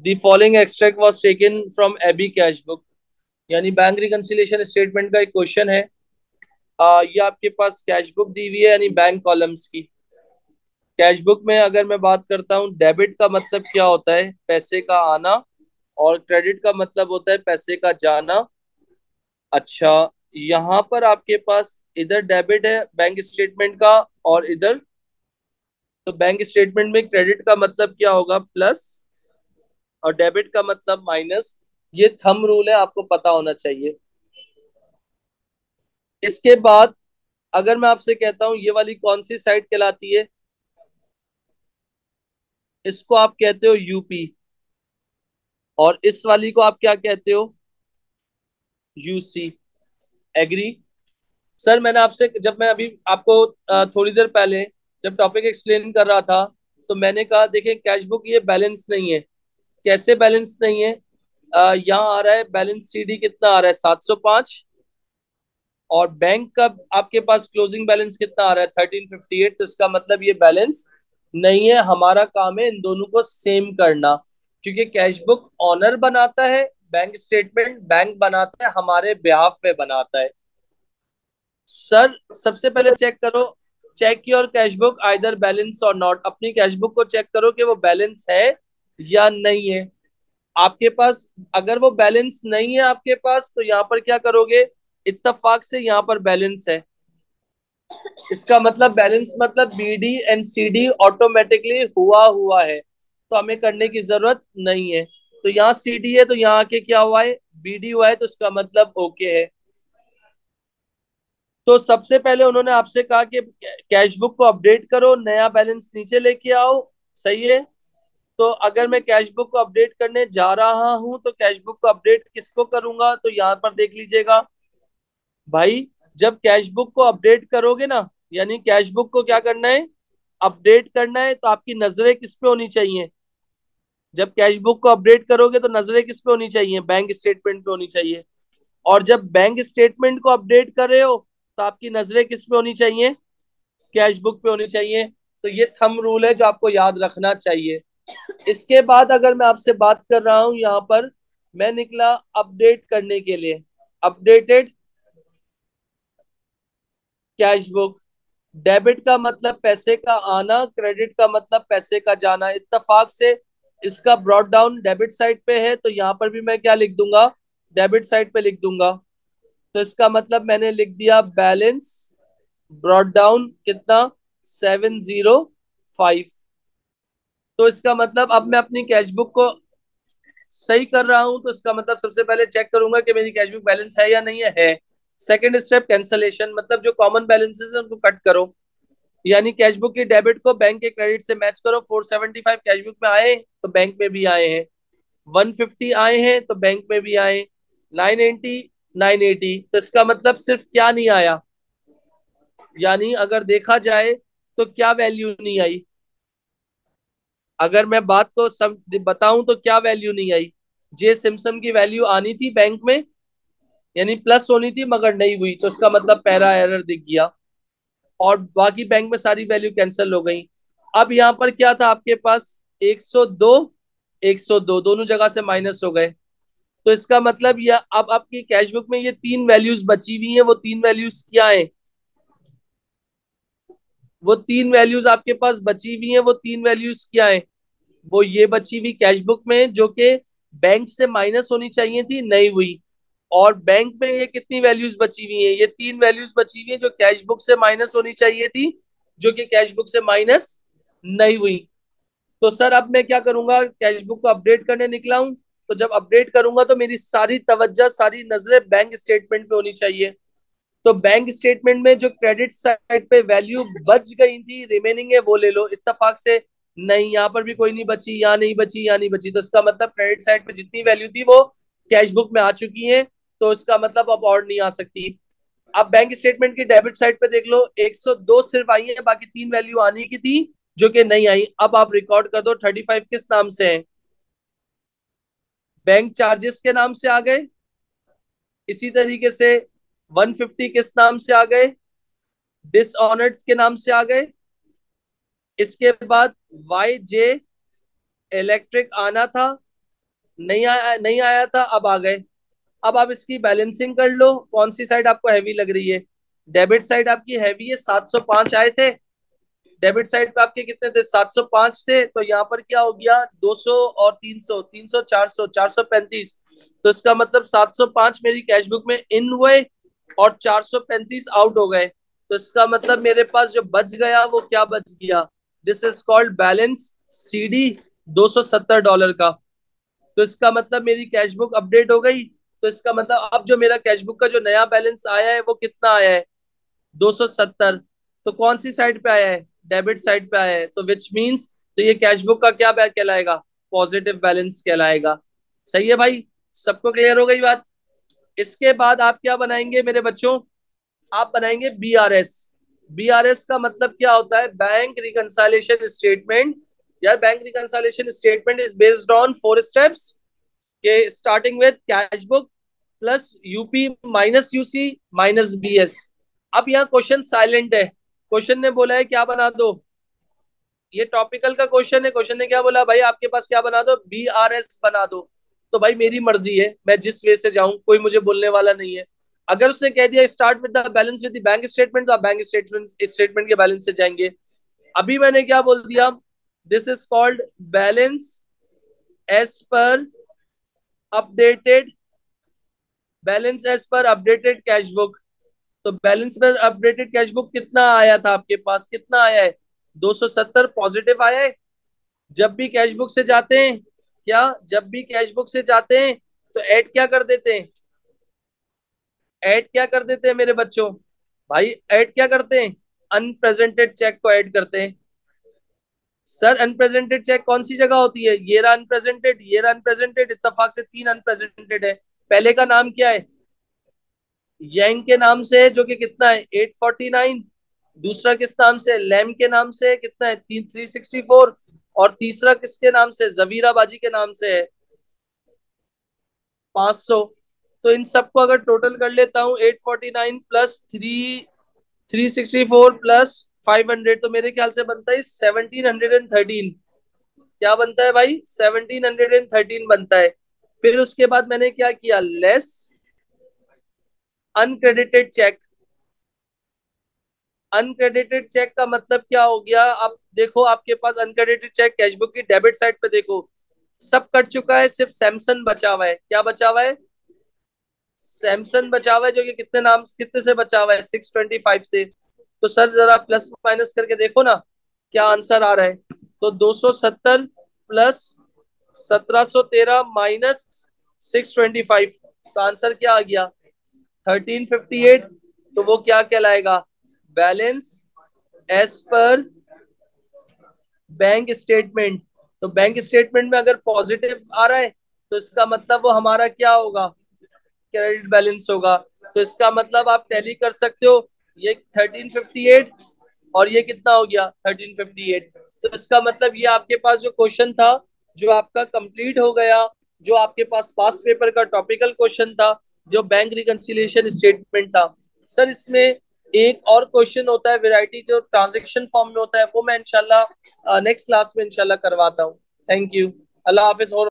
The following extract was taken from AB cash book. यानी bank reconciliation statement का एक question है। ये आपके पास कैश बुक दी हुई है, यानी बैंक कॉलम्स की। कैश बुक में अगर मैं बात करता हूँ, डेबिट का मतलब क्या होता है? पैसे का आना। और क्रेडिट का मतलब होता है पैसे का जाना। अच्छा, यहाँ पर आपके पास इधर डेबिट है बैंक स्टेटमेंट का, और इधर तो बैंक स्टेटमेंट में क्रेडिट का मतलब क्या होगा? प्लस, और डेबिट का मतलब माइनस। ये थंब रूल है, आपको पता होना चाहिए। इसके बाद अगर मैं आपसे कहता हूं ये वाली कौन सी साइड कहलाती है, इसको आप कहते हो यूपी। और इस वाली को आप क्या कहते हो? यूसी। एग्री? सर मैंने आपसे, जब मैं अभी आपको थोड़ी देर पहले जब टॉपिक एक्सप्लेन कर रहा था, तो मैंने कहा देखिए कैश बुक ये बैलेंस नहीं है। कैसे बैलेंस नहीं है? यहाँ आ रहा है बैलेंस सीडी कितना आ रहा है? 705। और बैंक का आपके पास क्लोजिंग बैलेंस कितना आ रहा है? 1358। तो इसका मतलब ये बैलेंस नहीं है। हमारा काम है इन दोनों को सेम करना, क्योंकि कैश बुक ऑनर बनाता है, बैंक स्टेटमेंट बैंक बनाता है, हमारे ब्याह पे बनाता है। सर सबसे पहले चेक करो, check your cash book either balance or not. अपनी कैश बुक को चेक करो कि वो बैलेंस है या नहीं है। आपके पास अगर वो बैलेंस नहीं है आपके पास, तो यहाँ पर क्या करोगे? इत्तेफाक से यहाँ पर बैलेंस है। इसका मतलब बैलेंस मतलब बीडी एंड सीडी ऑटोमेटिकली हुआ हुआ है, तो हमें करने की जरूरत नहीं है। तो यहाँ सीडी है, तो यहाँ आके क्या हुआ है? बीडी हुआ है, तो इसका मतलब ओके है। तो सबसे पहले उन्होंने आपसे कहा कि कैश बुक को अपडेट करो, नया बैलेंस नीचे लेके आओ। सही है। तो अगर मैं कैश बुक को अपडेट करने जा रहा हूं, तो कैश बुक को अपडेट किसको करूंगा? तो यहां पर देख लीजिएगा भाई, जब कैश बुक को अपडेट करोगे ना, यानी कैश बुक को क्या करना है? अपडेट करना है, तो आपकी नजरें किस पे होनी चाहिए? जब कैश बुक को अपडेट करोगे तो नजरें किस पे होनी चाहिए? बैंक स्टेटमेंट पे होनी चाहिए। और जब बैंक स्टेटमेंट को अपडेट कर रहे हो, तो आपकी नजरें किस पे होनी चाहिए? कैश बुक पे होनी चाहिए। तो ये थंब रूल है जो आपको याद रखना चाहिए। इसके बाद अगर मैं आपसे बात कर रहा हूं, यहाँ पर मैं निकला अपडेट करने के लिए। Updated cash book. डेबिट का मतलब पैसे का आना, क्रेडिट का मतलब पैसे का जाना। इत्तेफाक से इसका ब्रॉड डाउन डेबिट साइड पे है, तो यहाँ पर भी मैं क्या लिख दूंगा? डेबिट साइड पे लिख दूंगा। तो इसका मतलब मैंने लिख दिया बैलेंस ब्रॉड डाउन कितना? 705। तो इसका मतलब अब मैं अपनी कैश बुक को सही कर रहा हूं, तो इसका मतलब सबसे पहले चेक करूंगा कि मेरी कैश बुक बैलेंस है या नहीं है। सेकंड स्टेप कैंसलेशन, मतलब जो कॉमन बैलेंसेस है उनको कट करो। यानी कैश बुक की डेबिट को बैंक के क्रेडिट से मैच करो। 475 कैश बुक में आए तो बैंक में भी आए हैं, 150 आए हैं तो बैंक में भी आए, 980 980। तो इसका मतलब सिर्फ क्या नहीं आया? यानी अगर देखा जाए तो क्या वैल्यू नहीं आई? अगर मैं बात को सब बताऊं तो क्या वैल्यू नहीं आई? जे सिम्पसन की वैल्यू आनी थी बैंक में, यानी प्लस होनी थी, मगर नहीं हुई, तो इसका मतलब पैरा एरर दिख गया। और बाकी बैंक में सारी वैल्यू कैंसिल हो गई। अब यहाँ पर क्या था आपके पास? 102 102 दोनों जगह से माइनस हो गए। तो इसका मतलब यह अब आपकी कैश बुक में ये तीन वैल्यूज बची हुई हैं। वो तीन वैल्यूज क्या है? वो तीन वैल्यूज आपके पास बची हुई हैं। वो तीन वैल्यूज क्या है? वो ये बची हुई कैश बुक में जो कि बैंक से माइनस होनी चाहिए थी, नहीं हुई। और बैंक में ये कितनी वैल्यूज बची हुई है? ये तीन वैल्यूज बची हुई है जो कैश बुक से माइनस होनी चाहिए थी, जो कि कैश बुक से माइनस नहीं हुई। तो सर अब मैं क्या करूंगा? कैश बुक को अपडेट करने निकला हूं, तो जब अपडेट करूंगा तो मेरी सारी तवज्जो, सारी नजरें बैंक स्टेटमेंट पे होनी चाहिए। तो बैंक स्टेटमेंट में जो क्रेडिट साइड पे वैल्यू बच गई थी, रिमेनिंग है, वो ले लो। इत्तेफाक से नहीं, यहाँ पर भी कोई नहीं बची, यहाँ नहीं बची, यहाँ नहीं बची, तो इसका मतलब क्रेडिट साइड पे जितनी वैल्यू थी वो कैश बुक में आ चुकी है। तो इसका मतलब अब और नहीं आ सकती। अब बैंक स्टेटमेंट की डेबिट साइड पे देख लो, 102 सिर्फ आई है, बाकी तीन वैल्यू आने की थी जो कि नहीं आई। अब आप रिकॉर्ड कर दो 35 किस नाम से है? बैंक चार्जेस के नाम से आ गए। इसी तरीके से 150 किस नाम से आ गए? डिसऑनर्ड के नाम से आ गए। इसके बाद वाई जे इलेक्ट्रिक आना था, नहीं आया था, अब आ गए। अब आप इसकी बैलेंसिंग कर लो, कौन सी साइड आपको हैवी लग रही है। डेबिट साइड आपकी हैवी है, 705 आए थे। डेबिट साइड पे आपके कितने थे, 705 थे, तो यहाँ पर क्या हो गया, 200 और 300, 300 400, 435। तो इसका मतलब 705 मेरी कैश बुक में इन हुए और 435 आउट हो गए। तो इसका मतलब मेरे पास जो बच गया वो क्या बच गया, this is called balance CD, $270 का। तो इसका मतलब मेरी कैश बुक अपडेट हो गई। तो इसका मतलब अब जो मेरा कैश बुक का जो नया बैलेंस आया है वो कितना आया है, 270। तो कौन सी साइड पे आया है, डेबिट साइड पे आया है, तो विच मींस तो ये कैश बुक का क्या कहलाएगा, पॉजिटिव बैलेंस कहलाएगा। सही है भाई, सबको क्लियर हो गई बात। इसके बाद आप क्या बनाएंगे मेरे बच्चों, आप बनाएंगे बीआरएस। बीआरएस का मतलब क्या होता है, बैंक रिकंसाइलेशन स्टेटमेंट। यार bank reconciliation statement is based on 4 steps के, starting with cash book plus UP minus UC minus BS. अब यहाँ क्वेश्चन साइलेंट है, क्वेश्चन ने बोला है क्या बना दो, ये टॉपिकल का क्वेश्चन है, क्वेश्चन ने क्या बोला भाई आपके पास क्या बना दो, बीआरएस बना दो। तो भाई मेरी मर्जी है, मैं जिस वे से जाऊं, कोई मुझे बोलने वाला नहीं है। अगर उसने कह दिया start with the balance with the bank statement, तो आप बैंक स्टेटमेंट के बैलेंस से जाएंगे। अभी मैंने क्या बोल दिया, this is called balance as per updated, balance as per updated cash book. तो balance per updated cash book कितना आया था आपके पास, कितना आया है, 270 पॉजिटिव आया है। जब भी कैश बुक से जाते हैं, क्या जब भी कैश बुक से जाते हैं तो ऐड क्या कर देते हैं, ऐड क्या कर देते हैं मेरे बच्चों, भाई ऐड क्या करते हैं, अनप्रेजेंटेड चेक को ऐड करते हैं। सर अनप्रेजेंटेड चेक कौन सी जगह होती है, ये रहा अनप्रेजेंटेड, ये रहा अनप्रेजेंटेड, इत्तेफाक से 3 अनप्रेजेंटेड है। पहले का नाम क्या है, यांग के नाम से है, जो कि कितना है 849। दूसरा किस नाम से, लैम के नाम से है, कितना है 364। और तीसरा किसके नाम से, जवीरा बाजी के नाम से है, 500। तो इन सबको अगर टोटल कर लेता हूँ, 849 प्लस 364 प्लस 500, तो मेरे ख्याल से बनता है 1713। क्या बनता है भाई, 1713 बनता है। फिर उसके बाद मैंने क्या किया, less uncredited cheque. Uncredited cheque का मतलब क्या हो गया, आप देखो आपके पास अनक्रेडिटेड चेक कैश बुक की डेबिट साइड पे देखो, सब कट चुका है, सिर्फ सैमसन बचा हुआ है। क्या बचा हुआ है, सैमसन बचा हुआ है, जो कि कितने नाम कितने से बचा हुआ है, 625 से। तो सर जरा प्लस माइनस करके देखो ना क्या आंसर आ रहा है। तो 270 प्लस 1713 माइनस 625, तो आंसर क्या आ गया, 1358। तो वो क्या कहलाएगा, balance as per bank statement. तो बैंक स्टेटमेंट में अगर पॉजिटिव आ रहा है तो इसका मतलब वो हमारा क्या होगा, क्रेडिट बैलेंस होगा। तो इसका मतलब आप टैली कर सकते हो, ये 1358 और ये कितना हो गया 1358। तो इसका मतलब ये आपके पास जो क्वेश्चन था जो आपका कंप्लीट हो गया, जो आपके पास पास पेपर का टॉपिकल क्वेश्चन था, जो बैंक रिकंसिलिएशन स्टेटमेंट था। सर इसमें एक और क्वेश्चन होता है वैरायटी, जो ट्रांजेक्शन फॉर्म में होता है, वो मैं इंशाल्लाह नेक्स्ट क्लास में इंशाल्लाह करवाता हूँ। थैंक यू, अल्लाह हाफिज। और